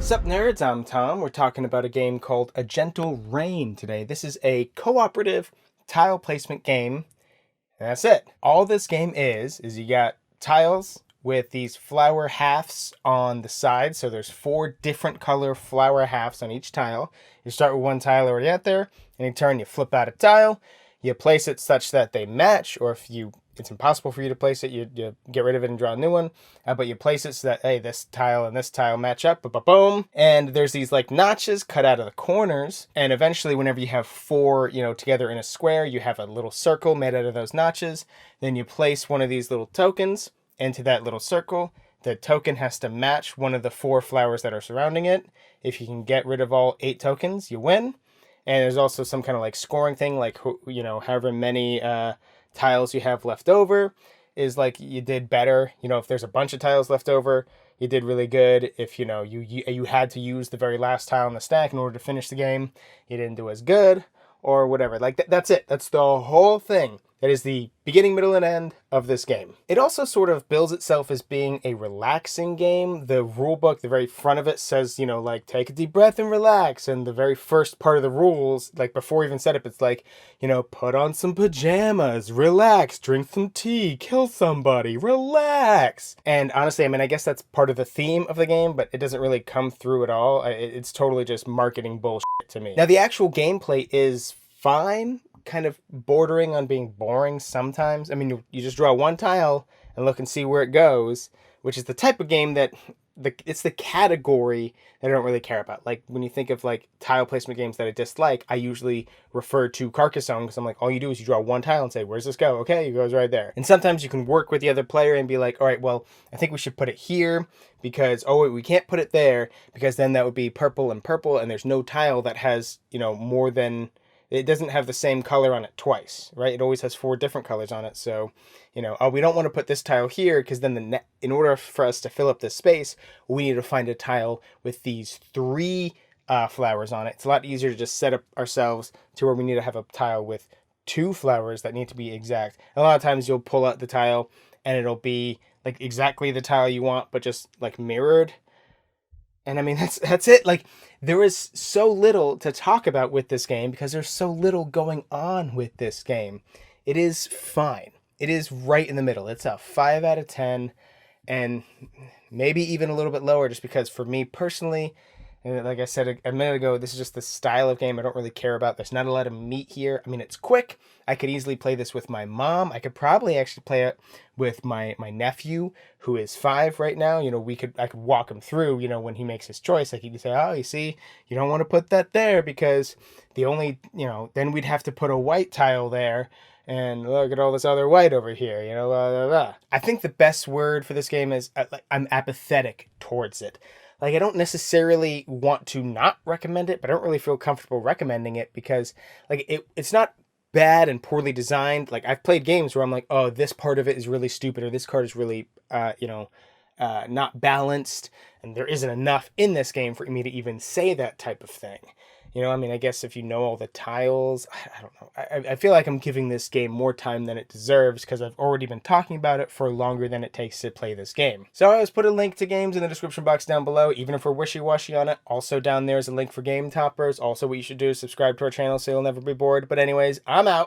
Sup nerds, I'm Tom. We're talking about a game called A Gentle Rain today. This is a cooperative tile placement game. And that's it. All this game is you got tiles with these flower halves on the side. So there's 4 different color flower halves on each tile. You start with one tile already out there, and in turn you flip out a tile. You place it such that they match, or if it's impossible for you to place it, you get rid of it and draw a new one. But you place it so that, hey, this tile and this tile match up, boom. And there's these like notches cut out of the corners. And eventually, whenever you have 4, together in a square, you have a little circle made out of those notches. Then you place one of these little tokens into that little circle. The token has to match one of the 4 flowers that are surrounding it. If you can get rid of all 8 tokens, you win. And there's also some kind of like scoring thing, like, however many tiles you have left over is like you did better. If there's a bunch of tiles left over, you did really good. If, you had to use the very last tile in the stack in order to finish the game, you didn't do as good or whatever. Like that's it. That's the whole thing. That is the beginning, middle, and end of this game. It also sort of bills itself as being a relaxing game. The rule book, the very front of it says, like, take a deep breath and relax. And the very first part of the rules, like before even set up, it's like, put on some pajamas, relax, drink some tea, kill somebody, relax. And honestly, I guess that's part of the theme of the game, but it doesn't really come through at all. It's totally just marketing bullshit to me. Now, the actual gameplay is fine, kind of bordering on being boring sometimes. You just draw one tile and look and see where it goes, which is the type of game that it's the category that I don't really care about. Like when you think of like tile placement games that I dislike, I usually refer to Carcassonne, because I'm like, all you do is you draw one tile and say, where's this go? Okay, it goes right there. And sometimes you can work with the other player and be like, all right, well, I think we should put it here because, oh wait, we can't put it there because then that would be purple and there's no tile that has, more than, it doesn't have the same color on it twice, right? It always has 4 different colors on it. So, oh, we don't want to put this tile here because then in order for us to fill up this space, we need to find a tile with these 3 flowers on it. It's a lot easier to just set up ourselves to where we need to have a tile with 2 flowers that need to be exact. And a lot of times you'll pull out the tile and it'll be like exactly the tile you want, but just like mirrored. And that's it. Like, there is so little to talk about with this game because there's so little going on with this game. It is fine. It is right in the middle. It's a 5 out of 10 and maybe even a little bit lower just because for me personally, and like I said a minute ago, this is just the style of game I don't really care about. There's not a lot of meat here. It's quick. I could easily play this with my mom. I could probably actually play it with my nephew, who is 5 right now. I could walk him through, when he makes his choice. Like he could say, oh, you see, you don't want to put that there because the only, then we'd have to put a white tile there. And look at all this other white over here, blah, blah, blah. I think the best word for this game is I'm apathetic towards it. Like, I don't necessarily want to not recommend it, but I don't really feel comfortable recommending it because, like, it's not bad and poorly designed. Like, I've played games where I'm like, oh, this part of it is really stupid, or this card is really, not balanced, and there isn't enough in this game for me to even say that type of thing. I guess if you know all the tiles, I don't know. I feel like I'm giving this game more time than it deserves because I've already been talking about it for longer than it takes to play this game. So I always put a link to games in the description box down below, even if we're wishy-washy on it. Also down there is a link for Game Toppers. Also what you should do is subscribe to our channel so you'll never be bored. But anyways, I'm out.